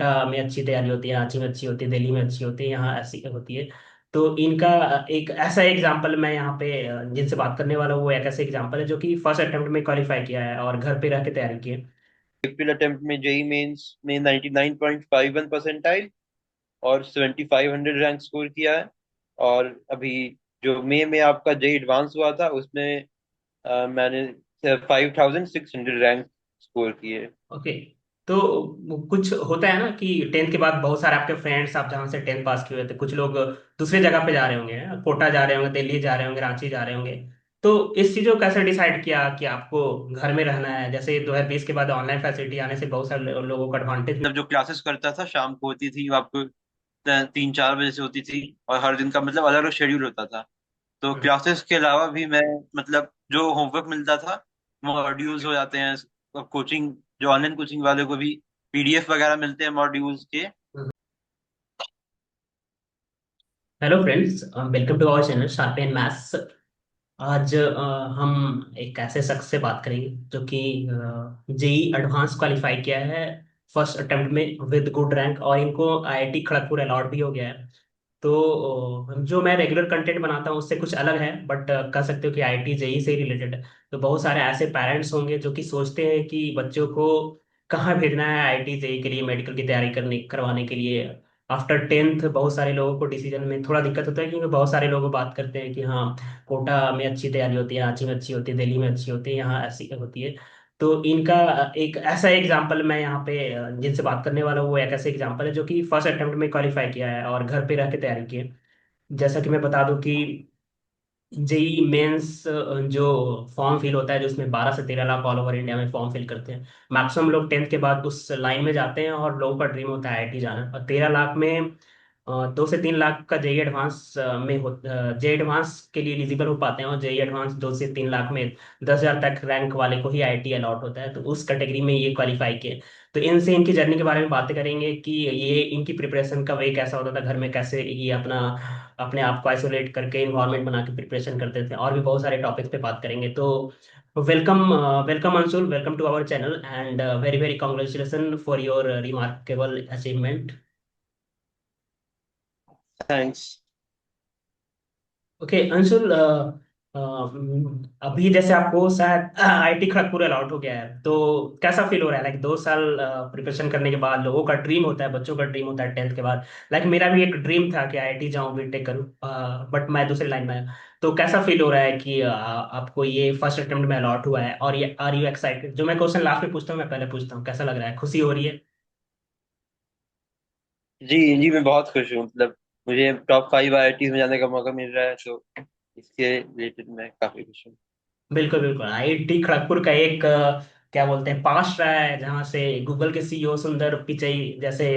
कोटा में अच्छी तैयारी होती है, रांची में अच्छी होती है, दिल्ली में अच्छी होती है, यहाँ ऐसी होती है। तो इनका एक ऐसा एग्जाम्पल मैं यहाँ पे जिनसे बात करने वाला हूँ, वो एक ऐसा एग्जाम्पल है जो कि फर्स्ट अटेम्प्ट में क्वालिफाई किया है और घर पे रह के तैयारी की है। एप्रिल अटेम्प्ट में जेई मेंस में 99.51 परसेंटाइल और 7500 रैंक स्कोर किया है। और अभी जो मई में आपका जेई एडवांस हुआ था उसमें मैंने 5600 रैंक स्कोर किए। ओके। तो कुछ होता है ना कि टेंथ के बाद बहुत सारे आपके फ्रेंड्स, आप जहाँ से टेंथ पास किए हुए थे, कुछ लोग दूसरे जगह पे जा रहे होंगे, कोटा जा रहे होंगे, दिल्ली जा रहे होंगे, रांची जा रहे होंगे। तो इस चीज़ को कैसे डिसाइड किया कि आपको घर में रहना है? जैसे 2020 के बाद ऑनलाइन फैसिलिटी आने से बहुत सारे लोगों को एडवांटेज। मतलब जो क्लासेस करता था शाम को होती थी, वो आपको 3-4 बजे से होती थी। और हर दिन का मतलब अलग अलग शेड्यूल होता था। तो क्लासेस के अलावा भी मैं मतलब जो होमवर्क मिलता था मॉड्यूल्स हो जाते हैं। और कोचिंग, जो ऑनलाइन कोचिंग वाले को भी पीडीएफ वगैरह मिलते हैं मॉड्यूल्स के। Hello friends, welcome to our channel sharp and maths. आज हम एक ऐसे शख्स से बात करेंगे जो कि जेई एडवांस क्वालिफाई किया है फर्स्ट अटेम्प्ट में विद गुड रैंक, और इनको आईआईटी खड़गपुर अलॉट भी हो गया है। तो जो मैं रेगुलर कंटेंट बनाता हूँ उससे कुछ अलग है, बट कह सकते हो कि आईआईटी जेई से ही रिलेटेड है। तो बहुत सारे ऐसे पेरेंट्स होंगे जो कि सोचते हैं कि बच्चों को कहाँ भेजना है आईआईटी जेई के लिए, मेडिकल की तैयारी करने करवाने के लिए। आफ्टर टेंथ बहुत सारे लोगों को डिसीजन में थोड़ा दिक्कत होता है, क्योंकि बहुत सारे लोग बात करते हैं कि हाँ, कोटा में अच्छी तैयारी होती है, रांची में अच्छी होती है, दिल्ली में अच्छी होती है, यहाँ ऐसी होती है। तो इनका एक ऐसा एग्जाम्पल मैं यहाँ पे जिनसे बात करने वाला हूँ, वो एक ऐसा एग्जाम्पल है जो कि फर्स्ट अटेम्प्ट में क्वालिफाई किया है और घर पे रह के तैयारी की है। जैसा कि मैं बता दूं कि जेई मेंस जो फॉर्म फिल होता है, जो उसमें 12 से 13 लाख ऑल ओवर इंडिया में फॉर्म फिल करते हैं। मैक्सिमम लोग टेंथ के बाद उस लाइन में जाते हैं और लोगों का ड्रीम होता है आईआईटी जाना। और 13 लाख में 2 से 3 लाख का जेई एडवांस में हो, जेई एडवांस के लिए एलिजिबल हो पाते हैं, और जेई एडवांस 2 से 3 लाख में 10,000 तक रैंक वाले को ही आईआईटी अलॉट होता है। तो उस कैटेगरी में ये क्वालिफाई किए। तो इनसे इनकी जर्नी के बारे में बातें करेंगे कि ये इनकी प्रिपरेशन का वे कैसा होता था, घर में कैसे ये अपना अपने आप को आइसोलेट करके इन्वायरमेंट बना के प्रिपरेशन करते थे, और भी बहुत सारे टॉपिक्स पे बात करेंगे। तो welcome, welcome Anshul, welcome to our channel, and very very congratulation for your remarkable achievement. Thanks. Okay Anshul, अभी जैसे आपको शायद आईटी खड़गपुर अलॉट हो गया है, तो कैसा फील हो रहा है? लाइक 2 साल प्रिपरेशन करने के बाद लोगों का ड्रीम होता है, बच्चों का ड्रीम होता है टेंथ के बाद। लाइक मेरा भी एक ड्रीम था कि आईआईटी जाऊं, बीटेक करूं, बट मैं दूसरी लाइन में आया। तो कैसा फील हो रहा है कि आपको ये फर्स्ट अटेम्प्ट में अलॉट हुआ है, और ये आर यू एक्साइटेड? जो मैं क्वेश्चन लास्ट में पूछता हूँ मैं पहले पूछता हूँ, कैसा लग रहा है? खुशी हो रही है? जी जी, मैं बहुत खुश हूँ। मतलब मुझे टॉप 5 आईआईटीज में जाने का मौका मिल रहा है, तो इसके रिलेटेड मैं काफी खुश हूँ। बिल्कुल बिल्कुल। आईआईटी खड़गपुर का एक क्या बोलते हैं, पास्ट रहा है, जहाँ से गूगल के सीईओ सुंदर पिचई जैसे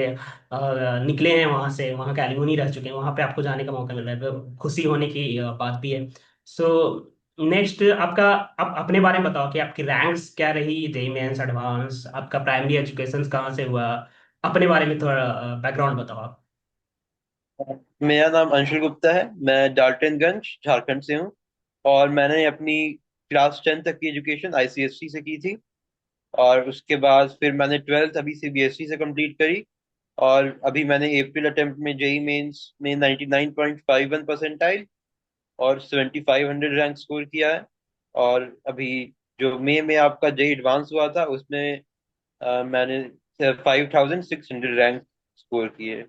निकले हैं, वहाँ से, वहाँ के एलुमनी रह चुके हैं, वहाँ पे आपको जाने का मौका मिल रहा है, तो खुशी होने की बात भी है। सो नेक्स्ट आपका, आप अपने बारे में बताओ कि आपकी रैंक्स क्या रही, जेई मेंस एडवांस, आपका प्राइमरी एजुकेशन कहाँ से हुआ, अपने बारे में थोड़ा बैकग्राउंड बताओ आप। मेरा नाम अंशुल गुप्ता है। मैं डाल्टनगंज झारखंड से हूँ। और मैंने अपनी क्लास 10 तक की एजुकेशन आईसीएससी से की थी। और उसके बाद फिर मैंने 12th अभी सीबीएसई से कंप्लीट करी। और अभी मैंने अप्रैल अटेम्प्ट में जेई मेंस में 99.51 परसेंटाइल और 7500 रैंक स्कोर किया है। और अभी जो मई में आपका जेई एडवांस हुआ था उसमें मैंने 5600 रैंक स्कोर किए।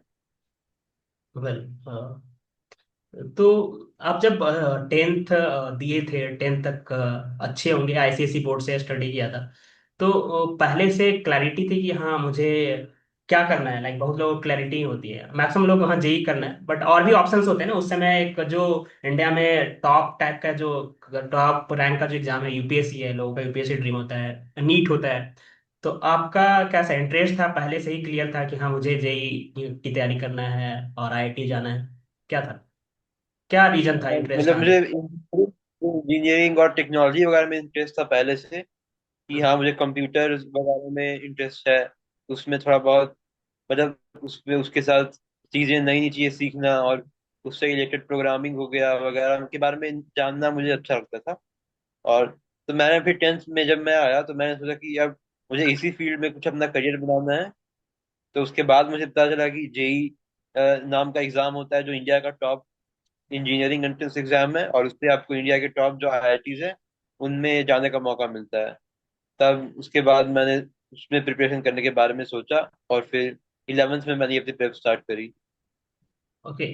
वेल, तो आप जब टेंथ दिए थे, टेंथ तक अच्छे होंगे, आईसीएसई बोर्ड से स्टडी किया था, तो पहले से क्लैरिटी थी कि हाँ मुझे क्या करना है? लाइक बहुत लोगों को क्लैरिटी होती है, मैक्सिमम लोग वहाँ जेई करना है, बट और भी ऑप्शंस होते हैं ना उस समय। एक जो इंडिया में टॉप टाइप का जो टॉप रैंक का जो एग्जाम है, यूपीएससी है, लोगों का यूपीएससी ड्रीम होता है, नीट होता है। तो आपका कैसा इंटरेस्ट था? पहले से ही क्लियर था कि हाँ मुझे जेई की तैयारी करना है और आईआईटी जाना है? क्या था, क्या रीजन था इंटरेस्ट मतलब आने? मुझे इंजीनियरिंग और टेक्नोलॉजी वगैरह में इंटरेस्ट था पहले से। कि हाँ, मुझे कंप्यूटर वगैरह में इंटरेस्ट है। उसमें थोड़ा बहुत मतलब उसमें उसके साथ चीज़ें, नई नई चीज़ें सीखना और उससे रिलेटेड प्रोग्रामिंग हो गया वगैरह उनके बारे में जानना मुझे अच्छा लगता था। और तो मैंने फिर 10th में जब मैं आया तो मैंने सोचा कि अब मुझे इसी फील्ड में कुछ अपना करियर बनाना है। तो उसके बाद मुझे पता चला कि जेई नाम का एग्जाम होता है, जो इंडिया का टॉप इंजीनियरिंग एंट्रेंस एग्जाम है, और उससे आपको इंडिया के टॉप जो आईआईटीज है उनमें जाने का मौका मिलता है। तब उसके बाद मैंने उसमें प्रिपरेशन करने के बारे में सोचा, और फिर 11th में मैंने अपनी प्रेप स्टार्ट करी। ओके।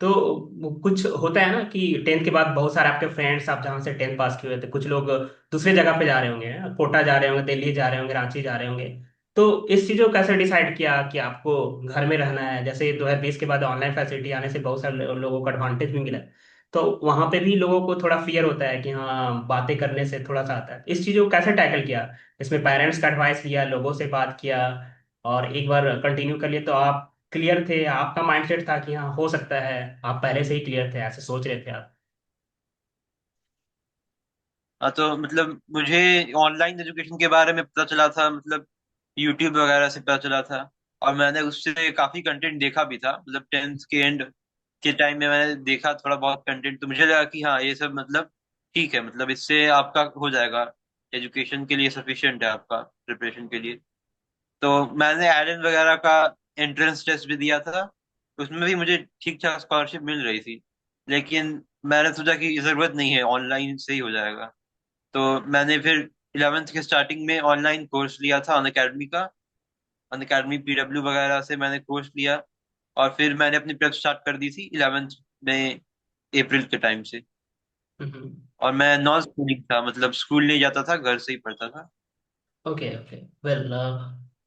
तो वो कुछ होता है ना कि टेंथ के बाद बहुत सारे आपके फ्रेंड्स, आप जहाँ से टेंथ पास किए हुए थे, कुछ लोग दूसरे जगह पे जा रहे होंगे, कोटा जा रहे होंगे, दिल्ली जा रहे होंगे, रांची जा रहे होंगे। तो इस चीज़ को कैसे डिसाइड किया कि आपको घर में रहना है? जैसे 2020 के बाद ऑनलाइन फैसिलिटी आने से बहुत सारे लोगों को एडवांटेज भी मिला है। तो वहां पे भी लोगों को थोड़ा फियर होता है कि हाँ, बातें करने से थोड़ा सा आता है। इस चीज़ को कैसे टैकल किया? इसमें पेरेंट्स का एडवाइस लिया, लोगों से बात किया, और एक बार कंटिन्यू कर लिए तो आप क्लियर थे? आपका माइंडसेट था कि हाँ हो सकता है, आप पहले से ही क्लियर थे, ऐसे सोच रहे थे आप? हाँ, तो मतलब मुझे ऑनलाइन एजुकेशन के बारे में पता चला था, मतलब यूट्यूब वगैरह से पता चला था। और मैंने उससे काफी कंटेंट देखा भी था, मतलब 10th के एंड के टाइम में मैंने देखा थोड़ा बहुत कंटेंट, तो मुझे लगा कि हाँ ये सब मतलब ठीक है, मतलब इससे आपका हो जाएगा, एजुकेशन के लिए सफिशिएंट है आपका प्रिपरेशन के लिए। तो मैंने आयरन वगैरह का एंट्रेंस टेस्ट भी दिया था, उसमें भी मुझे ठीक ठाक स्कॉलरशिप मिल रही थी। लेकिन मैंने सोचा कि जरूरत नहीं है, ऑनलाइन से ही हो जाएगा। तो मैंने फिर 11th के स्टार्टिंग में ऑनलाइन कोर्स लिया था अन अकेडमी का। अन अकेडमी पीडब्ल्यू वगैरह से मैंने कोर्स लिया, और फिर मैंने अपनी प्रेप स्टार्ट कर दी थी 11th में, अप्रैल के टाइम से। हम्म। और मैं नॉन स्कूलिंग था, मतलब स्कूल नहीं जाता था, घर से ही पढ़ता था। Okay okay. वेल,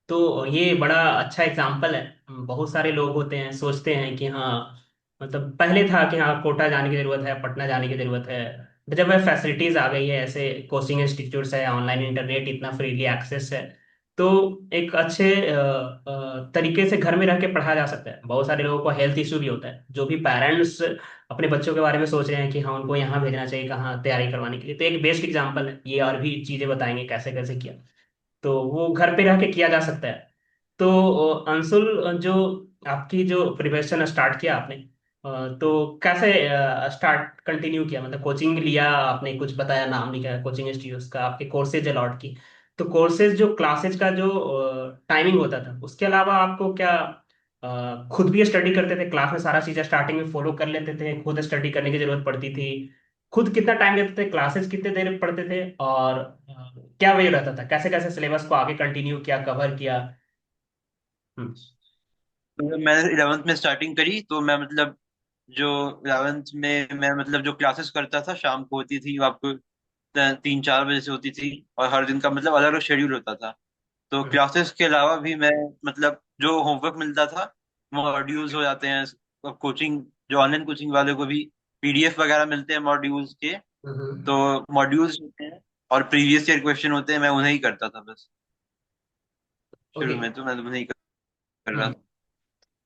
तो ये बड़ा अच्छा एग्जाम्पल है। बहुत सारे लोग होते हैं, सोचते हैं कि हाँ, मतलब पहले था कि हाँ कोटा जाने की जरूरत है, पटना जाने की जरूरत है। जब वह फैसिलिटीज आ गई है, ऐसे कोचिंग इंस्टीट्यूट्स है, ऑनलाइन इंटरनेट इतना फ्रीली एक्सेस है, तो एक अच्छे तरीके से घर में रह के पढ़ा जा सकता है। बहुत सारे लोगों को हेल्थ इशू भी होता है, जो भी पेरेंट्स अपने बच्चों के बारे में सोच रहे हैं कि हाँ उनको यहाँ भेजना चाहिए, कहाँ तैयारी करवाने के लिए, तो एक बेस्ट एग्जाम्पल है ये। और भी चीजें बताएंगे कैसे कैसे किया, तो वो घर पे रह के किया जा सकता है। तो अंशुल, जो आपकी जो प्रिपरेशन स्टार्ट किया आपने, तो कैसे स्टार्ट कंटिन्यू किया? मतलब कोचिंग लिया आपने, कुछ बताया, नाम लिखा कोचिंग इंस्टीट्यूट्स का, आपके कोर्सेज अलॉट की। तो कोर्सेज जो क्लासेज का जो टाइमिंग होता था, उसके अलावा आपको क्या खुद भी स्टडी करते थे? क्लास में सारा चीजें स्टार्टिंग में फॉलो कर लेते थे, खुद स्टडी करने की जरूरत पड़ती थी? खुद कितना टाइम देते थे, क्लासेस कितने देर पढ़ते थे, और क्या वे रहता था, कैसे कैसे सिलेबस को आगे कंटिन्यू किया, कवर किया? हम्म। तो जब मैंने 11th में स्टार्टिंग करी, तो मैं मतलब जो 11th में मैं मतलब जो क्लासेस करता था शाम को होती थी, वो आपको 3-4 बजे से होती थी, और हर दिन का मतलब अलग अलग शेड्यूल होता था। तो हम्म। क्लासेस के अलावा भी मैं मतलब जो होमवर्क मिलता था, मॉड्यूल्स हो जाते हैं। कोचिंग, जो ऑनलाइन कोचिंग वाले को भी पीडीएफ वगैरह मिलते हैं मॉड्यूल्स के। हम्म। तो मॉड्यूल्स होते हैं और प्रीवियस ईयर क्वेश्चन होते हैं, मैं उन्हें ही करता था बस। ओके। शुरू में तो मैं उन्हें ही कर रहा हम्म। था।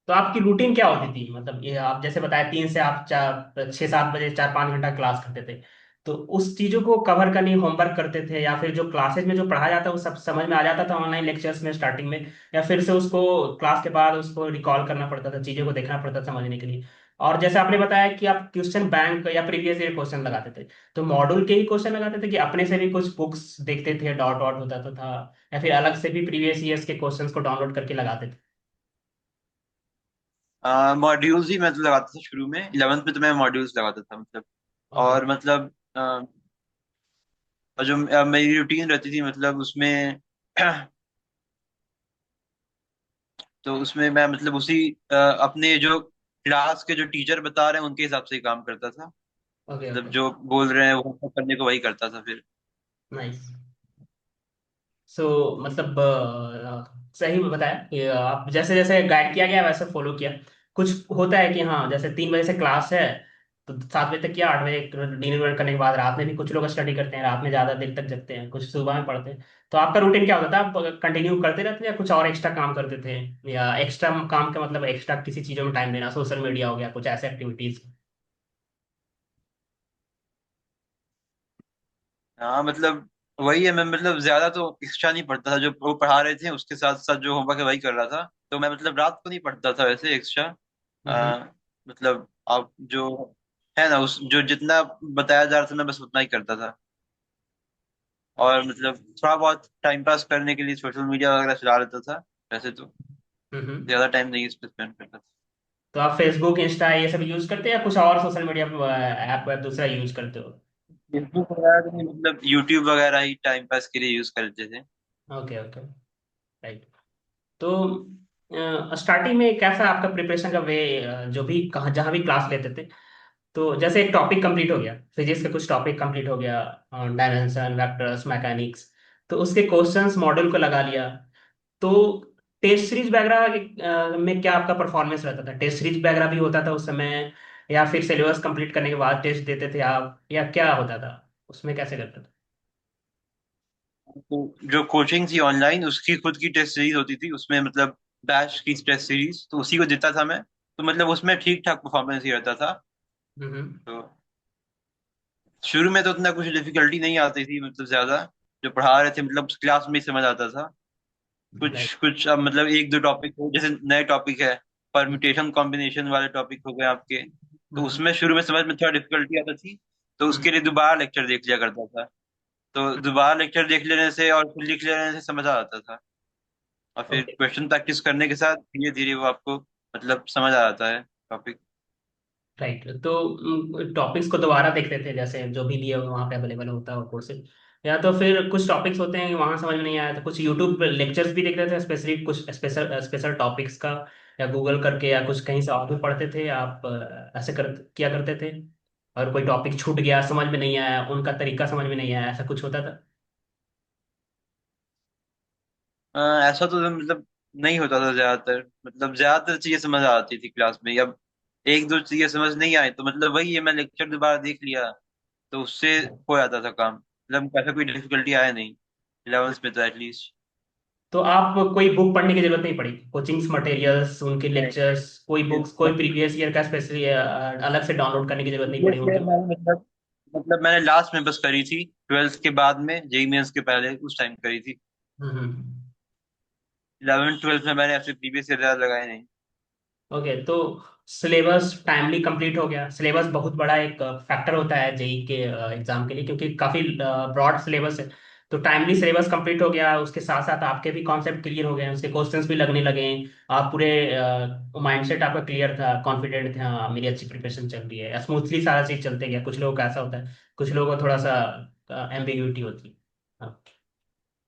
तो आपकी रूटीन क्या होती थी? मतलब ये आप जैसे बताया, 3 से आप 4, 6, 7 बजे 4, 5 घंटा क्लास करते थे, तो उस चीजों को कवर करने होमवर्क करते थे, या फिर जो क्लासेज में जो पढ़ा जाता है वो सब समझ में आ जाता था ऑनलाइन लेक्चर्स में स्टार्टिंग में, या फिर से उसको क्लास के बाद उसको रिकॉल करना पड़ता था, चीजों को देखना पड़ता था समझने के लिए? और जैसे आपने बताया कि आप क्वेश्चन बैंक या प्रीवियस ईयर क्वेश्चन लगाते थे, तो मॉड्यूल के ही क्वेश्चन लगाते थे कि अपने से भी कुछ बुक्स देखते थे, डॉट डॉट होता था, या फिर अलग से भी प्रीवियस ईयर्स के क्वेश्चंस को डाउनलोड करके लगाते थे? मॉड्यूल्स ही मैं तो लगाता था शुरू में, 11th में तो मैं मॉड्यूल्स लगाता था मतलब। ओके। और मतलब और जो मेरी रूटीन रहती थी मतलब उसमें तो उसमें मैं मतलब उसी अपने जो क्लास के जो टीचर बता रहे हैं उनके हिसाब से ही काम करता था। ओके। मतलब ओके। जो बोल रहे हैं वो करने को वही करता था फिर। नाइस। सो मतलब सही में बताया कि आप जैसे जैसे गाइड किया गया वैसे फॉलो किया। कुछ होता है कि हाँ, जैसे 3 बजे से क्लास है, तो 7 बजे तक किया, 8 बजे डिनर करने के बाद रात में भी कुछ लोग स्टडी करते हैं, रात में ज्यादा देर तक जगते हैं, कुछ सुबह में पढ़ते हैं। तो आपका रूटीन क्या होता था? आप कंटिन्यू करते रहते थे या कुछ और एक्स्ट्रा काम करते थे? या एक्स्ट्रा काम का मतलब एक्स्ट्रा किसी चीजों में टाइम देना, सोशल मीडिया हो गया, कुछ ऐसे एक्टिविटीज? हाँ मतलब वही है, मैं मतलब ज्यादा तो एक्स्ट्रा नहीं पढ़ता था, जो वो पढ़ा रहे थे उसके साथ साथ जो होमवर्क है वही कर रहा था। तो मैं मतलब रात को नहीं पढ़ता था वैसे एक्स्ट्रा। हम्म। मतलब आप जो है ना, उस जो जितना बताया जा रहा था मैं बस उतना ही करता था। और मतलब थोड़ा बहुत टाइम पास करने के लिए सोशल मीडिया वगैरह चला लेता था वैसे तो। हम्म। ज्यादा टाइम नहीं इस पे स्पेंड करता था। तो आप फेसबुक इंस्टा ये सब यूज करते हैं या कुछ और सोशल मीडिया ऐप वैप दूसरा यूज करते हो? फेसबुक वगैरह तो नहीं, मतलब यूट्यूब वगैरह ही टाइम पास के लिए यूज करते थे। Okay okay. राइट। तो स्टार्टिंग में कैसा आपका प्रिपरेशन का वे, जो भी कहाँ जहाँ भी क्लास लेते थे, तो जैसे एक टॉपिक कंप्लीट हो गया, फिजिक्स का कुछ टॉपिक कंप्लीट हो गया, डायमेंशन वेक्टर्स मैकेनिक्स, तो उसके क्वेश्चंस मॉडल को लगा लिया। तो टेस्ट सीरीज वगैरह में क्या आपका परफॉर्मेंस रहता था? टेस्ट सीरीज वगैरह भी होता था उस समय, या फिर सिलेबस कंप्लीट करने के बाद टेस्ट देते थे आप, या क्या होता था उसमें, कैसे करते थे? तो जो कोचिंग थी ऑनलाइन, उसकी खुद की टेस्ट सीरीज होती थी उसमें, मतलब बैच की टेस्ट सीरीज, तो उसी को देता था मैं। तो मतलब उसमें ठीक ठाक परफॉर्मेंस ही रहता था। हम्म। तो शुरू में तो उतना कुछ डिफिकल्टी नहीं आती थी, मतलब ज्यादा जो पढ़ा रहे थे मतलब क्लास में ही समझ आता था। कुछ राइट। कुछ अब मतलब एक दो टॉपिक हो, जैसे नए टॉपिक है, परम्यूटेशन कॉम्बिनेशन वाले टॉपिक हो गए आपके, तो उसमें शुरू में समझ में थोड़ा डिफिकल्टी आती थी। तो उसके लिए दोबारा लेक्चर देख लिया करता था। तो दोबारा लेक्चर देख लेने से और फिर लिख लेने से समझ आ जाता था। और फिर ओके। क्वेश्चन प्रैक्टिस करने के साथ धीरे धीरे वो आपको मतलब समझ आ जाता है टॉपिक। राइट। तो टॉपिक्स को दोबारा देखते थे, जैसे जो भी दिए वहाँ पे अवेलेबल होता है कोर्सेज, या तो फिर कुछ टॉपिक्स होते हैं वहाँ समझ में नहीं आया तो कुछ यूट्यूब लेक्चर्स भी देखते थे, स्पेसिफिक कुछ स्पेशल स्पेशल टॉपिक्स का, या गूगल करके, या कुछ कहीं से और भी पढ़ते थे आप, ऐसे कर किया करते थे? और कोई टॉपिक छूट गया, समझ में नहीं आया, उनका तरीका समझ में नहीं आया, ऐसा कुछ होता था? ऐसा तो मतलब नहीं होता था ज्यादातर, मतलब ज्यादातर चीजें समझ आ जाती थी क्लास में। अब एक दो चीजें समझ नहीं आई तो मतलब वही है, मैं लेक्चर दोबारा देख लिया तो उससे हो जाता था काम। मतलब ऐसा कोई डिफिकल्टी आया नहीं 11th में तो एटलीस्ट। तो आप कोई बुक पढ़ने की जरूरत नहीं पड़ी? कोचिंग्स मटेरियल्स, उनके लेक्चर्स, कोई बुक्स, कोई प्रीवियस ईयर का स्पेशली अलग से डाउनलोड करने की जरूरत नहीं प्रीवियस पड़ी ईयर उनके? मैंने मतलब मैंने लास्ट में बस करी थी, 12th के बाद में, जेई मेंस के पहले उस टाइम करी थी। हम्म। 11th 12th में मैंने ऐसे प्रीवियस ईयर ज्यादा लगाए नहीं। ओके। तो सिलेबस टाइमली कंप्लीट हो गया? सिलेबस बहुत बड़ा एक फैक्टर होता है जेई के एग्जाम के लिए, क्योंकि काफी ब्रॉड सिलेबस है। तो टाइमली सिलेबस कंप्लीट हो गया, उसके साथ साथ आपके भी कॉन्सेप्ट क्लियर हो गए, उसके क्वेश्चंस भी लगने लगे, आप पूरे माइंडसेट आपका क्लियर था, कॉन्फिडेंट थे, हाँ मेरी अच्छी प्रिपरेशन चल रही है, स्मूथली सारा चीज चलते गया? कुछ लोगों का ऐसा होता है, कुछ लोगों को थोड़ा सा एम्बिग्यूटी होती है। हाँ।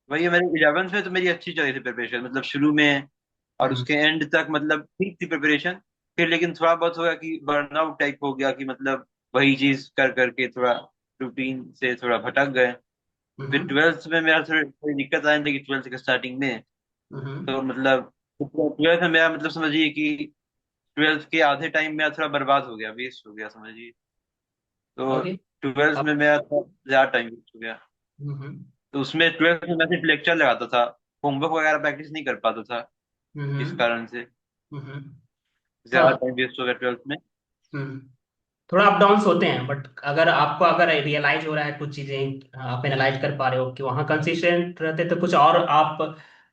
वही है, मेरी 11th में तो मेरी अच्छी चली थी प्रिपरेशन, मतलब शुरू में और हम्म। उसके एंड तक मतलब ठीक थी प्रिपरेशन। फिर लेकिन थोड़ा बहुत हो गया कि बर्नआउट टाइप हो गया, कि मतलब वही चीज कर करके थोड़ा रूटीन से थोड़ा भटक गए। फिर हम्म। 12th में मेरा थोड़ी थोड़ी दिक्कत आने लगी, 12th के स्टार्टिंग में। हम्म। तो मतलब 12th में मेरा मतलब समझिए कि 12th के आधे टाइम मेरा थोड़ा बर्बाद हो गया, वेस्ट हो गया समझिए। तो ओके। 12th अब। में मेरा थोड़ा ज्यादा टाइम वेस्ट हो गया। हम्म। तो उसमें 12th में मैं सिर्फ लेक्चर लगाता था, होमवर्क वगैरह प्रैक्टिस नहीं कर पाता था। इस हम्म। कारण से हम्म। ज्यादा हाँ। टाइम वेस्ट हो गया 12th में। हम्म। थोड़ा अप डाउन्स होते हैं, बट अगर आपको अगर रियलाइज हो रहा है कुछ चीजें, आप एनालाइज कर पा रहे हो कि वहाँ कंसिस्टेंट रहते तो कुछ और आप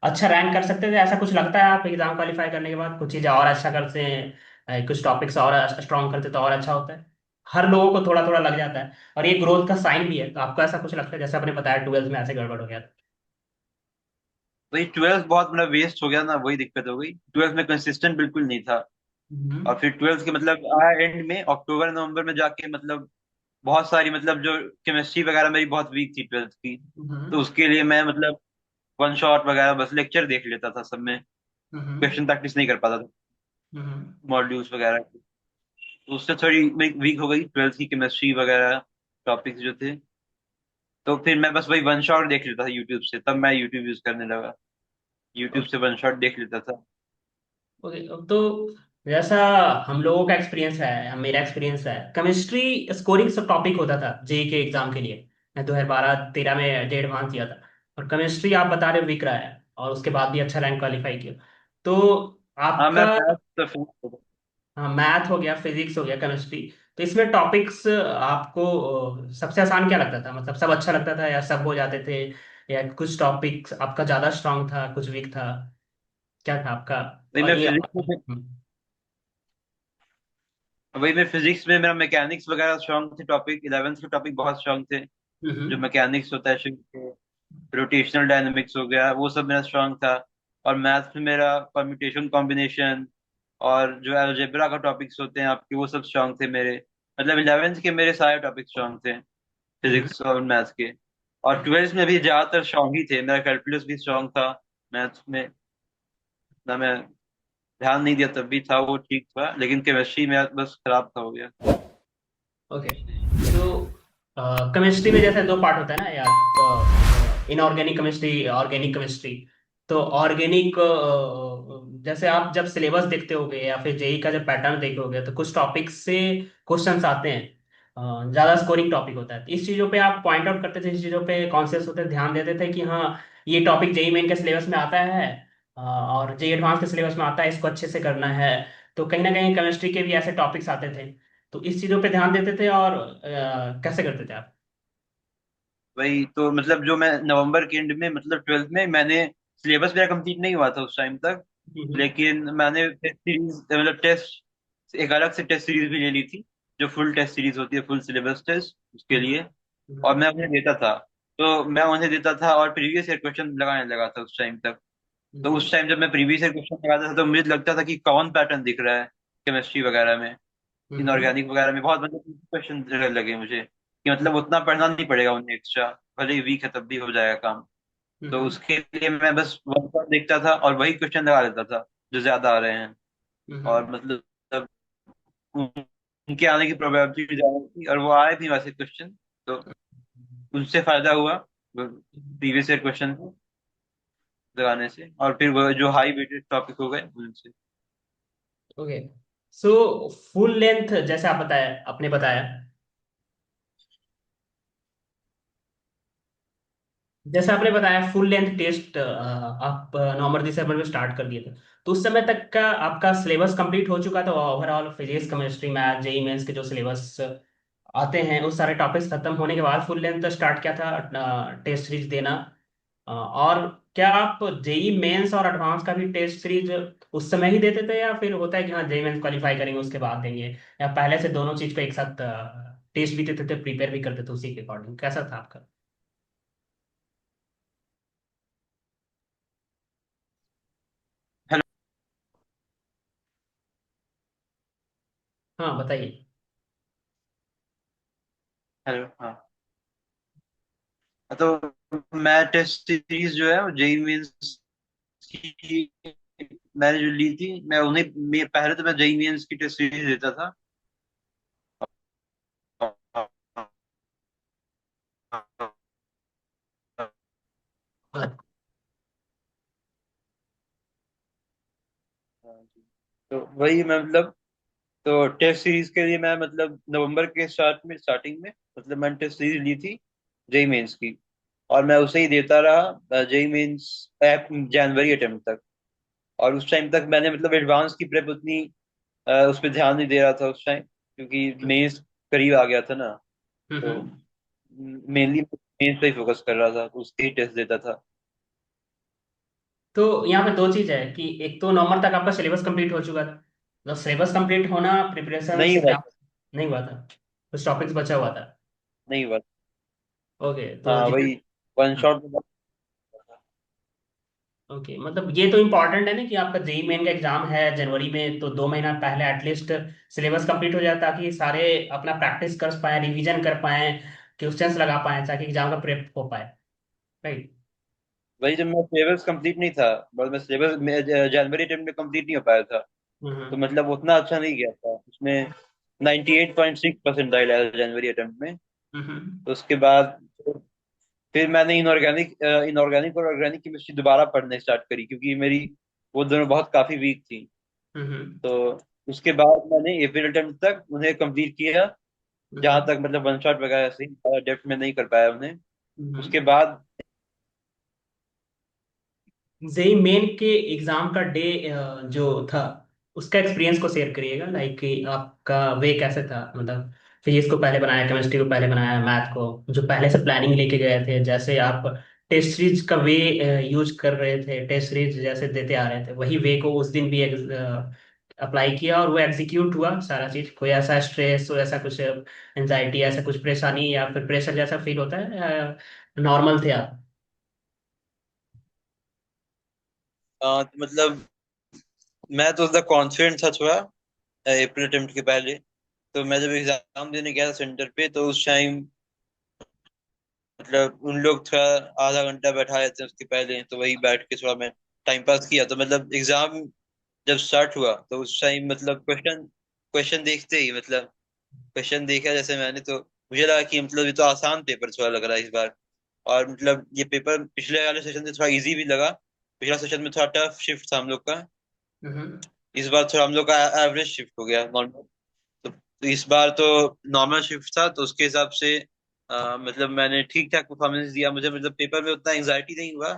अच्छा रैंक कर सकते थे, ऐसा कुछ लगता है आप एग्जाम क्वालिफाई करने के बाद कुछ चीजें और अच्छा करते हैं, कुछ टॉपिक्स और स्ट्रॉन्ग करते तो और अच्छा होता है? हर लोगों को थोड़ा थोड़ा लग जाता है, और ये ग्रोथ का साइन भी है। तो आपको ऐसा कुछ लगता है, जैसे आपने बताया 12th में ऐसे गड़बड़ हो गया था? वही 12th बहुत मतलब वेस्ट हो गया ना, वही दिक्कत हो गई, 12th में कंसिस्टेंट बिल्कुल नहीं था। और हम्म। फिर 12th के मतलब एंड में अक्टूबर नवंबर में जाके मतलब बहुत सारी मतलब जो केमिस्ट्री वगैरह मेरी बहुत वीक थी 12th की। तो हम्म। उसके लिए मैं मतलब वन शॉट वगैरह बस लेक्चर देख लेता था सब में, हम्म। क्वेश्चन प्रैक्टिस नहीं कर पाता था हम्म। मॉड्यूल्स वगैरह की। तो उससे थोड़ी वीक हो गई 12th की केमिस्ट्री वगैरह टॉपिक्स जो थे। तो फिर मैं बस वही वन शॉट देख लेता था यूट्यूब से, तब मैं यूट्यूब यूज करने लगा, यूट्यूब से वन शॉट देख लेता था। ओके। तो जैसा हम लोगों का एक्सपीरियंस है, मेरा एक्सपीरियंस है, केमिस्ट्री स्कोरिंग सब टॉपिक होता था जेई के एग्जाम के लिए। मैं 2012-13 में जे एडवांस दिया था, और केमिस्ट्री आप बता रहे हो वीक रहा है, और उसके बाद भी अच्छा रैंक क्वालिफाई किया। तो हाँ मैं आपका, मैथ तो फिर हाँ, मैथ हो गया, फिजिक्स हो गया, केमिस्ट्री, तो इसमें टॉपिक्स आपको सबसे आसान क्या लगता था? मतलब सब अच्छा लगता था, या सब हो जाते थे, या कुछ टॉपिक्स आपका ज्यादा स्ट्रांग था, कुछ वीक था, क्या था आपका? वही और मैं ये फिजिक्स में वही मैं फिजिक्स में मेरा मैकेनिक्स वगैरह स्ट्रांग थे टॉपिक, 11th के टॉपिक बहुत स्ट्रांग थे। जो हम्म। मैकेनिक्स होता है, रोटेशनल डायनामिक्स हो गया, वो सब मेरा स्ट्रांग था। और मैथ्स में मेरा परम्यूटेशन कॉम्बिनेशन और जो अलजेब्रा का टॉपिक्स होते हैं आपके, वो सब स्ट्रांग थे मेरे। मतलब 11th के मेरे सारे टॉपिक स्ट्रांग थे, हम्म, फिजिक्स और मैथ्स के। और 12th में भी ज्यादातर स्ट्रांग ही थे, मेरा कैलकुलस भी स्ट्रांग था मैथ्स में। ना मैं ध्यान नहीं दिया तब भी था, वो ठीक था, लेकिन केमिस्ट्री में बस खराब था, हो गया। ओके। तो केमिस्ट्री में जैसे दो पार्ट होता है ना यार, इनऑर्गेनिक केमिस्ट्री, ऑर्गेनिक केमिस्ट्री। तो ऑर्गेनिक, जैसे आप जब सिलेबस देखते होगे या फिर जेई का जब पैटर्न देखोगे तो कुछ टॉपिक से क्वेश्चंस आते हैं, ज्यादा स्कोरिंग टॉपिक होता है। तो इस चीजों पे आप पॉइंट आउट करते थे, इस चीजों पे कॉन्शियस होते थे, ध्यान देते थे कि हाँ ये टॉपिक जेई मेन के सिलेबस में आता है, और जेई एडवांस के सिलेबस में आता है, इसको अच्छे से करना है। तो कहीं ना कहीं केमिस्ट्री के भी ऐसे टॉपिक्स आते थे, तो इस चीजों पे ध्यान देते थे और कैसे करते थे आप? वही तो, मतलब जो मैं नवंबर के एंड में, मतलब 12th में, मैंने सिलेबस मेरा कंप्लीट नहीं हुआ था उस टाइम तक। हम्म, लेकिन मैंने टेस्ट सीरीज, मतलब टेस्ट, एक अलग से टेस्ट सीरीज भी ले ली थी, जो फुल टेस्ट सीरीज होती है, फुल सिलेबस टेस्ट उसके हम्म, लिए। और हम्म, मैं उन्हें देता था। तो मैं उन्हें देता था और प्रीवियस ईयर क्वेश्चन लगाने लगा था उस टाइम तक। तो हम्म, उस टाइम जब मैं प्रीवियस ईयर क्वेश्चन लगाता था तो मुझे लगता था कि कौन पैटर्न दिख रहा है केमिस्ट्री वगैरह में, हम्म, इनऑर्गेनिक वगैरह में। बहुत मतलब क्वेश्चन लगे मुझे कि मतलब उतना पढ़ना नहीं पड़ेगा उन्हें एक्स्ट्रा, भले ही वीक है तब भी हो जाएगा काम। तो हम्म, उसके लिए मैं बस वन शॉट देखता था और वही क्वेश्चन लगा लेता था जो ज्यादा आ रहे हैं। हम्म, और मतलब उनके आने की प्रोबेबिलिटी ज्यादा थी, और वो आए भी वैसे क्वेश्चन। तो उनसे फायदा हुआ प्रीवियस ईयर क्वेश्चन लगाने से, और फिर वो जो हाई वेटेड टॉपिक हो गए उनसे। ओके। सो फुल लेंथ जैसे आप बताया, आपने बताया, जैसे आपने बताया फुल लेंथ टेस्ट आप नवंबर दिसंबर में स्टार्ट कर दिए थे। तो उस समय तक का आपका सिलेबस कंप्लीट हो चुका था, overall physics chemistry math JEE mains के जो सिलेबस आते हैं उस सारे टॉपिक्स खत्म होने के बाद फुल लेंथ स्टार्ट किया था टेस्ट सीरीज देना? और क्या आप जेई मेंस और एडवांस का भी टेस्ट सीरीज उस समय ही देते थे, या फिर होता है कि हाँ जेई मेंस क्वालिफाई करेंगे उसके बाद देंगे, या पहले से दोनों चीज को एक साथ टेस्ट भी देते थे, प्रिपेयर भी करते थे उसी के अकॉर्डिंग, कैसा था आपका? हेलो। हाँ बताइए। हेलो, हाँ। तो मैं टेस्ट सीरीज जो है जेई मेंस की मैंने जो ली थी, पहले तो मैं जेई मेंस की टेस्ट सीरीज देता था। हाँ, तो वही मैं मतलब, तो टेस्ट सीरीज के लिए मैं मतलब नवंबर के स्टार्टिंग में मतलब मैंने टेस्ट सीरीज ली थी जेई मेंस की। और मैं उसे ही देता रहा जेई मेंस ऐप जनवरी अटेम्प्ट तक। और उस टाइम तक मैंने मतलब एडवांस की प्रेप उतनी उस पर ध्यान नहीं दे रहा था उस टाइम, क्योंकि मेंस करीब आ गया था ना। तो हम्म। मेनली मेंस पे ही फोकस कर रहा था, तो उसके ही टेस्ट देता था। तो यहाँ पे दो चीज है कि एक तो नवंबर तक आपका सिलेबस कंप्लीट हो चुका था, मतलब सिलेबस कंप्लीट होना प्रिपरेशन नहीं हुआ एग्जाम था। नहीं हुआ था, कुछ टॉपिक्स बचा हुआ था। नहीं हुआ था। ओके तो हाँ जितने, वही, वन शॉट में। ओके मतलब ये तो इम्पोर्टेंट है ना कि आपका जेई मेन का एग्जाम है जनवरी में, तो 2 महीना पहले एटलीस्ट सिलेबस कंप्लीट हो जाए ताकि सारे अपना प्रैक्टिस कर पाए, रिवीजन कर पाए, क्वेश्चंस लगा पाए, ताकि एग्जाम का प्रेप हो पाए, राइट? वही, जब मैं सिलेबस कंप्लीट नहीं था, बस मैं सिलेबस जनवरी टाइम में कंप्लीट नहीं हो पाया था। तो हम्म, मतलब उतना अच्छा नहीं गया था उसमें। 98.6 परसेंटाइल आया जनवरी अटेम्प्ट में। हम्म, तो उसके बाद फिर मैंने इनऑर्गेनिक और ऑर्गेनिक केमिस्ट्री दोबारा पढ़ने स्टार्ट करी, क्योंकि मेरी वो दोनों बहुत काफी वीक थी। हम्म, तो उसके बाद मैंने अप्रैल अटेम्प्ट तक उन्हें कंप्लीट किया, जहां हम्म, तक मतलब वन शॉट वगैरह से डेप्थ में नहीं कर पाया उन्हें। हम्म। उसके बाद जेई मेन के एग्जाम का डे जो था, उसका एक्सपीरियंस को शेयर करिएगा, लाइक कि आपका वे कैसे था, मतलब फिजिक्स को पहले बनाया, केमिस्ट्री को पहले बनाया, मैथ को जो पहले से प्लानिंग लेके गए थे, जैसे आप टेस्ट सीरीज का वे यूज कर रहे थे, टेस्ट सीरीज जैसे देते आ रहे थे वही वे को उस दिन भी अप्लाई किया और वो एग्जीक्यूट हुआ सारा चीज? कोई ऐसा स्ट्रेस, ऐसा कुछ एंजाइटी, ऐसा कुछ परेशानी या फिर प्रेशर जैसा फील होता है, नॉर्मल थे आप? तो मतलब मैं तो उतना कॉन्फिडेंट था थोड़ा अप्रैल अटेम्प्ट के पहले। तो मैं जब एग्जाम देने गया था सेंटर पे, तो उस टाइम मतलब उन लोग थोड़ा आधा घंटा बैठा देते हैं उसके पहले, तो वही बैठ के थोड़ा मैं टाइम पास किया। तो मतलब एग्जाम जब स्टार्ट हुआ तो उस टाइम मतलब क्वेश्चन क्वेश्चन देखते ही मतलब क्वेश्चन देखा जैसे मैंने, तो मुझे लगा कि मतलब ये तो आसान पेपर थोड़ा लग रहा है इस बार। और मतलब ये पेपर पिछले वाले सेशन से थोड़ा इजी भी लगा। पिछला सेशन में थोड़ा टफ शिफ्ट था हम लोग का। हम्म। इस बार थोड़ा हम लोग का एवरेज शिफ्ट हो गया नॉर्मल। तो इस बार तो नॉर्मल शिफ्ट था, तो उसके हिसाब से मतलब मैंने ठीक ठाक परफॉर्मेंस दिया। मुझे मतलब पेपर में उतना एंजाइटी नहीं हुआ,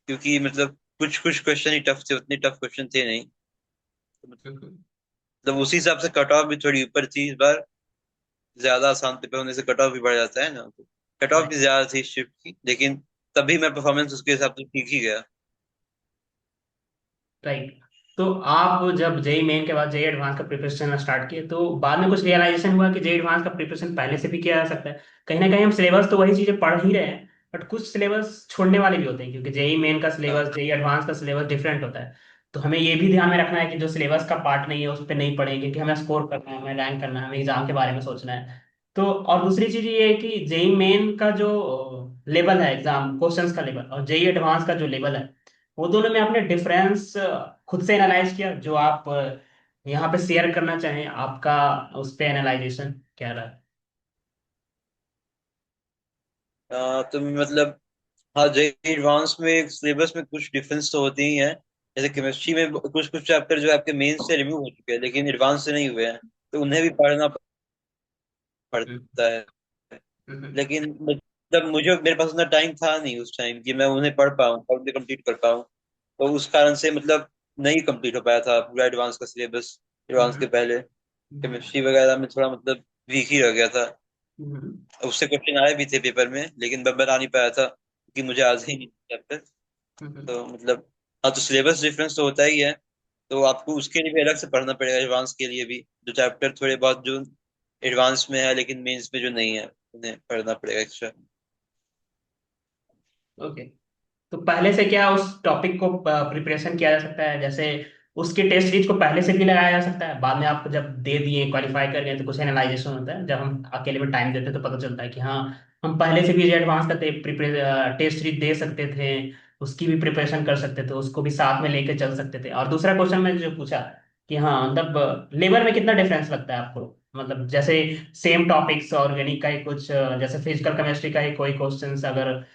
क्योंकि मतलब कुछ कुछ क्वेश्चन ही टफ थे, उतने टफ क्वेश्चन थे नहीं। तो हम्म। मतलब उसी हिसाब से कट ऑफ भी थोड़ी ऊपर थी इस बार। ज्यादा आसान पेपर होने से कट ऑफ भी बढ़ जाता है ना, तो कट ऑफ भी ज्यादा थी शिफ्ट की, लेकिन तभी मैं परफॉर्मेंस उसके हिसाब से ठीक ही गया। राइट। तो आप जब जेई मेन के बाद जेई एडवांस का प्रिपरेशन स्टार्ट किए तो बाद में कुछ रियलाइजेशन हुआ कि जेई एडवांस का प्रिपरेशन पहले से भी किया जा सकता है? कहीं ना कहीं हम सिलेबस तो वही चीजें पढ़ ही रहे हैं, बट कुछ सिलेबस छोड़ने वाले भी होते हैं, क्योंकि जेई मेन का हाँ। सिलेबस जेई एडवांस का सिलेबस डिफरेंट होता है। तो हमें ये भी ध्यान में रखना है कि जो सिलेबस का पार्ट नहीं है उस पर नहीं पढ़ेंगे, क्योंकि हमें स्कोर करना है, हमें रैंक करना है, हमें एग्जाम के बारे में सोचना है। तो और दूसरी चीज ये है कि जेई मेन का जो लेवल है एग्जाम क्वेश्चंस का लेवल, और जेई एडवांस का जो लेवल है, वो दोनों में आपने डिफरेंस खुद से एनालाइज किया? जो आप यहाँ पे शेयर करना चाहें, आपका उस पे एनालाइजेशन क्या रहा? तो मतलब हाँ, जे एडवांस में सिलेबस में कुछ डिफरेंस तो होते ही हैं। जैसे केमिस्ट्री में कुछ कुछ चैप्टर जो आपके मेन से रिमूव हो चुके हैं लेकिन एडवांस से नहीं हुए हैं, तो उन्हें भी पढ़ना हम्म। पड़ता है। हम्म। लेकिन मतलब मुझे मेरे पास उतना टाइम था नहीं उस टाइम कि मैं उन्हें पढ़ पाऊँ और उन्हें कंप्लीट कर पाऊँ। तो उस कारण से मतलब नहीं कंप्लीट हो पाया था पूरा एडवांस का सिलेबस एडवांस के हम्म। पहले। हम्म। केमिस्ट्री वगैरह में थोड़ा मतलब वीक ही रह गया था। हम्म। उससे क्वेश्चन आए भी थे पेपर में, लेकिन मैं बना नहीं पाया था क्योंकि मुझे आज ही नहीं चैप्टर। हम्म। तो मतलब हाँ, तो सिलेबस डिफरेंस तो होता ही है। तो आपको उसके लिए भी अलग से पढ़ना पड़ेगा, एडवांस के लिए भी जो चैप्टर थोड़े बहुत जो एडवांस में है लेकिन मेंस में जो नहीं है उन्हें पढ़ना पड़ेगा एक्स्ट्रा। ओके। तो पहले से क्या उस टॉपिक को प्रिपरेशन किया जा सकता है? जैसे उसके टेस्ट सीरीज को पहले से भी लगाया जा सकता है, बाद में आप जब दे दिए क्वालिफाई कर गए तो कुछ एनालाइजेशन होता है, जब हम अकेले में टाइम देते हैं तो पता चलता है कि हाँ, हम पहले से भी एडवांस का टेस्ट सीरीज दे सकते थे, उसकी भी प्रिपरेशन कर सकते थे, उसको भी साथ में लेके चल सकते थे। और दूसरा क्वेश्चन मैंने जो पूछा कि हाँ, मतलब लेवल में कितना डिफरेंस लगता है आपको? मतलब जैसे सेम टॉपिक्स, ऑर्गेनिक का ही कुछ जैसे फिजिकल केमिस्ट्री का ही कोई क्वेश्चन अगर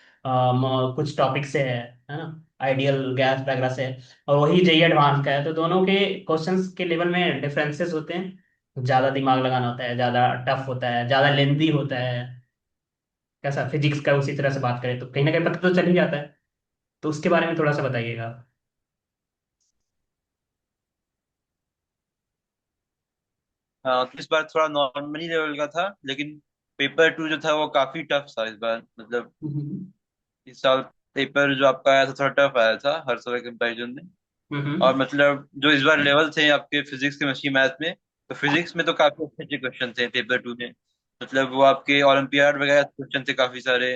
कुछ टॉपिक से है ना, आइडियल गैस वगैरह से, और वही जेई एडवांस का है, तो दोनों के क्वेश्चंस के लेवल में डिफरेंसेस होते हैं? ज्यादा दिमाग लगाना होता है, ज्यादा टफ होता है, ज्यादा लेंदी होता है? कैसा फिजिक्स का उसी तरह से बात करें तो कहीं ना कहीं पता तो चल ही जाता है। तो उसके बारे में थोड़ा सा बताइएगा। हाँ, तो इस बार थोड़ा नॉर्मली लेवल का था, लेकिन पेपर टू जो था वो काफी टफ था इस बार। मतलब हम्म। इस साल पेपर जो आपका आया था थोड़ा टफ आया था हर साल के कंपैरिजन में। हम्म। और मतलब जो इस बार लेवल थे आपके फिजिक्स केमिस्ट्री मैथ में, तो फिजिक्स में तो काफी अच्छे अच्छे क्वेश्चन थे पेपर टू में। मतलब वो आपके ओलंपियाड वगैरह क्वेश्चन थे काफी सारे,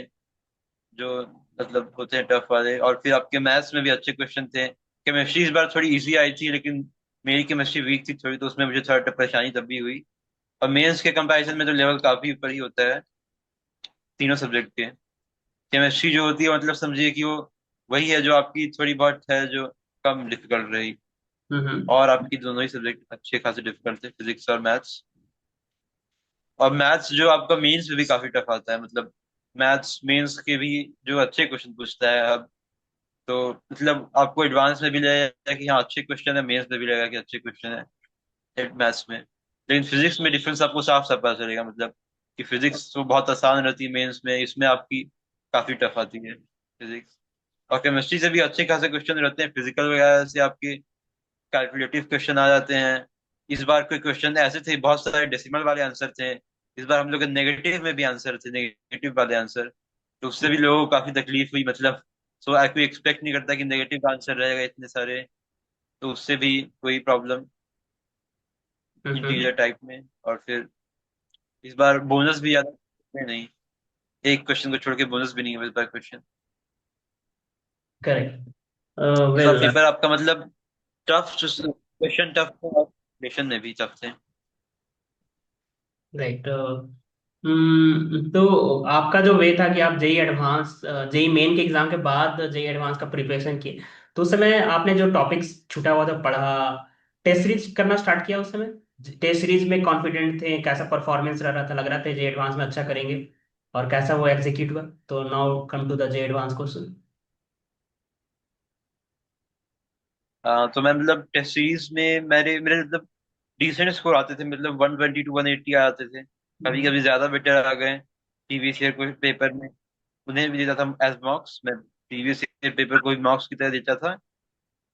जो मतलब होते हैं टफ वाले। और फिर आपके मैथ्स में भी अच्छे क्वेश्चन थे। केमिस्ट्री इस बार थोड़ी इजी आई थी, लेकिन मेरी केमिस्ट्री वीक थी थोड़ी, तो उसमें मुझे थोड़ा परेशानी तब भी हुई। और मेंस के कंपैरिजन में तो लेवल काफी ऊपर ही होता है तीनों सब्जेक्ट के। केमिस्ट्री जो होती है मतलब समझिए कि वो वही है जो आपकी थोड़ी बहुत है जो कम डिफिकल्ट रही। हम्म। और आपकी दोनों ही सब्जेक्ट अच्छे खासे डिफिकल्ट थे, फिजिक्स और मैथ्स। और मैथ्स जो आपका मेंस में भी काफी टफ आता है। मतलब मैथ्स मेंस के भी जो अच्छे क्वेश्चन पूछता है अब, तो मतलब आपको एडवांस में भी लगेगा कि हाँ अच्छे क्वेश्चन है, मेंस में भी लगेगा कि अच्छे क्वेश्चन है मैथ्स में। लेकिन फिजिक्स में डिफरेंस आपको साफ साफ पता चलेगा। मतलब कि फिजिक्स तो बहुत आसान रहती है मेंस में, इसमें आपकी काफी टफ आती है फिजिक्स। और केमिस्ट्री से भी अच्छे खासे क्वेश्चन रहते हैं, फिजिकल वगैरह से आपके कैलकुलेटिव क्वेश्चन आ जाते हैं। इस बार कोई क्वेश्चन ऐसे थे, बहुत सारे डेसिमल वाले आंसर थे। इस बार हम लोग के नेगेटिव में भी आंसर थे, नेगेटिव वाले आंसर। तो उससे भी लोगों को काफी तकलीफ हुई। मतलब सो कोई एक्सपेक्ट नहीं करता कि नेगेटिव आंसर रहेगा इतने सारे। तो उससे भी कोई प्रॉब्लम हम्म। इंटीजर टाइप में। और फिर इस बार बोनस भी ज्यादा नहीं, एक क्वेश्चन को छोड़ के बोनस भी नहीं है इस बार क्वेश्चन। करेक्ट। तो वेल, पेपर आपका मतलब टफ क्वेश्चन टफ थे और क्वेश्चन में भी टफ थे। राइट। तो आपका जो वे था कि आप जेई एडवांस, जेई मेन के एग्जाम के बाद जेई एडवांस का प्रिपरेशन किए, तो उस समय आपने जो टॉपिक्स छूटा हुआ था पढ़ा, टेस्ट सीरीज करना स्टार्ट किया उस समय? टेस्ट सीरीज में कॉन्फिडेंट थे? कैसा परफॉर्मेंस रह रहा था? लग रहा था जेई एडवांस में अच्छा करेंगे, और कैसा वो एग्जीक्यूट हुआ? तो now come to the JEE advance question. तो मैं मतलब टेस्ट सीरीज में मेरे मेरे मतलब डिसेंट स्कोर आते थे, मतलब 120 to 180 आते थे। कभी कभी ज्यादा बेटर आ गए प्रीवियस ईयर को पेपर में। उन्हें भी देता था एज मॉक्स, मैं प्रीवियस ईयर पेपर को भी मॉक्स की तरह देता था।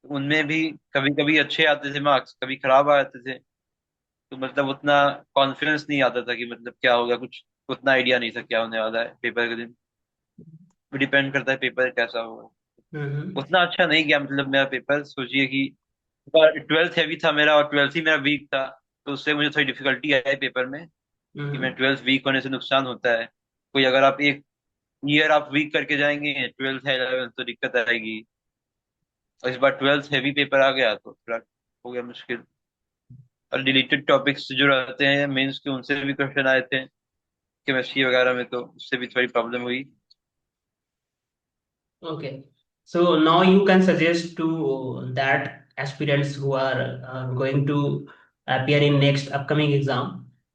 उनमें भी कभी कभी अच्छे आते थे मार्क्स, कभी खराब आते थे। तो मतलब उतना कॉन्फिडेंस नहीं आता था कि मतलब क्या होगा, कुछ उतना आइडिया नहीं था क्या होने वाला है पेपर के दिन। डिपेंड करता है पेपर कैसा होगा। हम्म। उतना अच्छा नहीं गया, मतलब मेरा पेपर सोचिए कि ट्वेल्थ हैवी था मेरा और ट्वेल्थ ही मेरा वीक था। तो उससे मुझे थोड़ी डिफिकल्टी आई पेपर में कि मैं हम्म। ट्वेल्थ वीक होने से नुकसान होता है। कोई अगर आप एक ईयर आप वीक करके जाएंगे, ट्वेल्थ है 11th, तो दिक्कत आएगी। और इस बार ट्वेल्थ हैवी पेपर आ गया तो थोड़ा हो गया मुश्किल। और डिलीटेड टॉपिक्स जो रहते हैं मेंस के, उनसे भी क्वेश्चन आए थे केमिस्ट्री वगैरह में, तो उससे भी थोड़ी प्रॉब्लम हुई। Okay. So now you can suggest to that aspirants who are going to appear in next upcoming exam,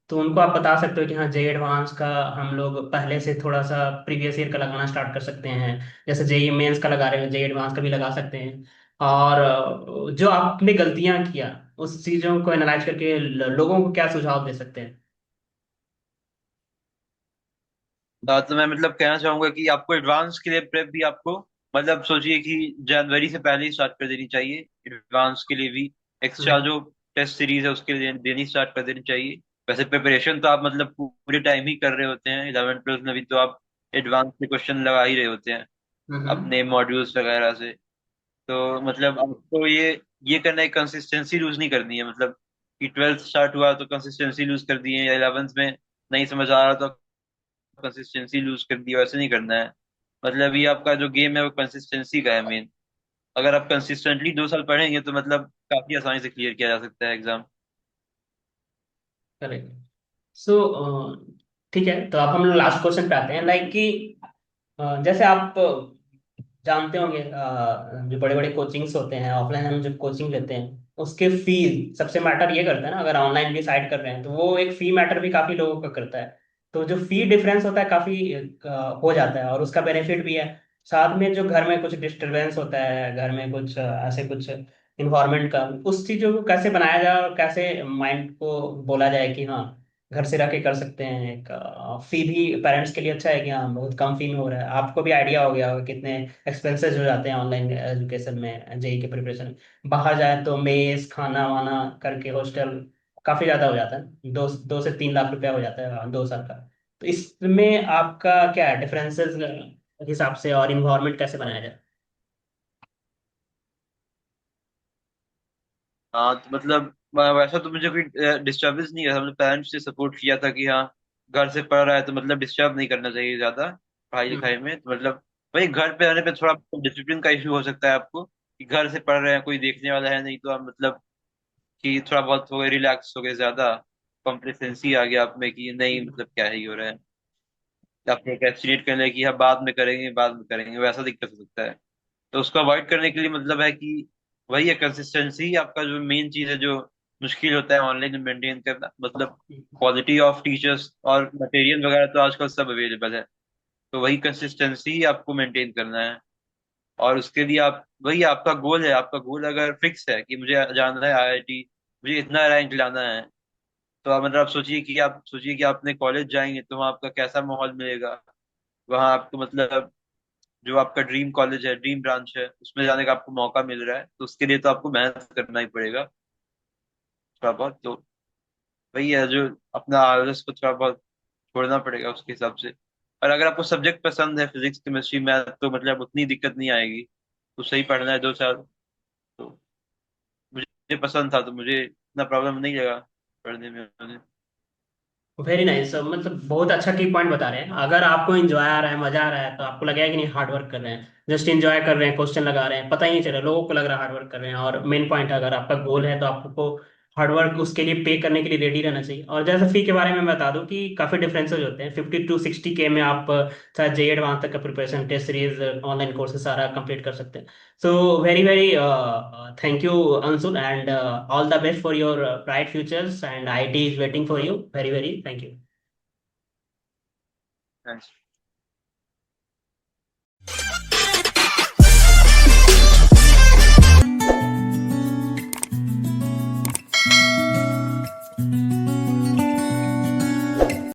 तो उनको आप बता सकते हो कि हाँ, जेई एडवांस का हम लोग पहले से थोड़ा सा प्रीवियस ईयर का लगाना स्टार्ट कर सकते हैं। जैसे जेई मेंस का लगा रहे हो, जेई एडवांस का भी लगा सकते हैं। और जो आपने गलतियां किया, उस चीजों को एनालाइज करके लोगों को क्या सुझाव दे सकते हैं? तो मैं मतलब कहना चाहूंगा कि आपको एडवांस के लिए प्रेप भी आपको मतलब सोचिए कि जनवरी से पहले ही स्टार्ट कर देनी चाहिए। एडवांस के लिए भी एक्स्ट्रा हम्म। जो टेस्ट सीरीज है उसके लिए देनी स्टार्ट कर देनी चाहिए। वैसे प्रिपरेशन तो आप मतलब पूरे टाइम ही कर रहे होते हैं, 11th 12th में भी तो आप एडवांस के क्वेश्चन लगा ही रहे होते हैं हम्म। अपने मॉड्यूल्स वगैरह से। तो मतलब आपको ये करना है, कंसिस्टेंसी लूज नहीं करनी है। मतलब कि ट्वेल्थ स्टार्ट हुआ तो कंसिस्टेंसी लूज कर दी है, या 11th में नहीं समझ आ रहा तो कंसिस्टेंसी लूज कर दी, वैसे नहीं करना है। मतलब ये आपका जो गेम है वो कंसिस्टेंसी का है मेन। अगर आप कंसिस्टेंटली 2 साल पढ़ेंगे तो मतलब काफी आसानी से क्लियर किया जा सकता है एग्जाम। करेक्ट। सो ठीक है, तो अब हम लोग लास्ट क्वेश्चन पे आते हैं, लाइक कि जैसे आप जानते होंगे, जो बड़े बड़े कोचिंग्स होते हैं, ऑफलाइन हम जब कोचिंग लेते हैं उसके फी सबसे मैटर ये करता है ना। अगर ऑनलाइन डिसाइड कर रहे हैं तो वो एक फी मैटर भी काफी लोगों का करता है। तो जो फी डिफरेंस होता है काफी हो जाता है, और उसका बेनिफिट भी है। साथ में जो घर में कुछ डिस्टरबेंस होता है, घर में कुछ ऐसे कुछ इन्वायरमेंट का, उस चीजों को कैसे बनाया जाए और कैसे माइंड को बोला जाए कि हाँ, घर से रह के कर सकते हैं। एक फी भी पेरेंट्स के लिए अच्छा है कि हाँ, बहुत कम फी में हो रहा है। आपको भी आइडिया हो गया होगा कितने एक्सपेंसेस हो जाते हैं ऑनलाइन एजुकेशन में, जेई के प्रिपरेशन में। बाहर जाए तो मेस खाना वाना करके हॉस्टल काफी ज्यादा हो जाता है, 2 से 3 लाख रुपया हो जाता है 2 साल का। तो इसमें आपका क्या है डिफरेंसेस हिसाब से, और इन्वायरमेंट कैसे बनाया जाए? हाँ तो मतलब वैसा तो मुझे कोई डिस्टर्बेंस नहीं है। हमने पेरेंट्स से सपोर्ट किया था कि हाँ घर से पढ़ रहा है तो मतलब डिस्टर्ब नहीं करना चाहिए ज्यादा पढ़ाई हम्म। लिखाई में। तो मतलब वही घर पे रहने पे थोड़ा डिसिप्लिन का इशू हो सकता है आपको कि घर से पढ़ रहे हैं, कोई देखने वाला है नहीं, तो आप मतलब कि थोड़ा बहुत हो गए, रिलैक्स हो गए ज्यादा, कॉम्प्लेसेंसी आ गया आप में कि नहीं मतलब क्या ही हो रहा है। आप प्रोक्रेस्टिनेट कर ले कि हाँ बाद में करेंगे बाद में करेंगे, वैसा दिक्कत हो सकता है। तो उसको अवॉइड करने के लिए मतलब है कि वही है, कंसिस्टेंसी आपका जो मेन चीज है। जो मुश्किल होता है ऑनलाइन में मेंटेन करना, मतलब क्वालिटी ऑफ टीचर्स और मटेरियल वगैरह तो आजकल सब अवेलेबल है। तो वही कंसिस्टेंसी आपको मेंटेन करना है। और उसके लिए आप वही आपका गोल है, आपका गोल अगर फिक्स है कि मुझे जाना है आईआईटी, मुझे इतना रैंक लाना है, तो आप मतलब सोचिए कि आपने कॉलेज जाएंगे तो वहाँ आपका कैसा माहौल मिलेगा। वहाँ आपको मतलब जो आपका ड्रीम कॉलेज है, ड्रीम ब्रांच है, उसमें जाने का आपको मौका मिल रहा है, तो उसके लिए तो आपको मेहनत करना ही पड़ेगा थोड़ा बहुत। तो वही है जो अपना आलस को थोड़ा बहुत छोड़ना पड़ेगा उसके हिसाब से। और अगर आपको सब्जेक्ट पसंद है, फिजिक्स केमिस्ट्री मैथ, तो मतलब उतनी दिक्कत नहीं आएगी। तो सही पढ़ना है 2 साल। तो मुझे पसंद था तो मुझे इतना प्रॉब्लम नहीं लगा पढ़ने में मुझे। Very nice. मतलब बहुत अच्छा की पॉइंट बता रहे हैं। अगर आपको एंजॉय आ रहा है, मजा आ रहा है, तो आपको लगेगा कि नहीं हार्ड वर्क कर रहे हैं, जस्ट एंजॉय कर रहे हैं, क्वेश्चन लगा रहे हैं, पता ही नहीं चल रहा, लोगों को लग रहा है हार्ड वर्क कर रहे हैं। और मेन पॉइंट, अगर आपका गोल है तो आपको हार्ड वर्क उसके लिए पे करने के लिए रेडी रहना चाहिए। और जैसे फी के बारे में मैं बता दूं कि काफी डिफरेंसेस होते हैं। 50 to 60 के में आप शायद जेई एडवांस तक का preparation, test series, online courses सारा कंप्लीट कर सकते हैं। So very very thank you, Ansul, and all the best for your bright futures. And IT is waiting for you. Very, very thank you. Thanks.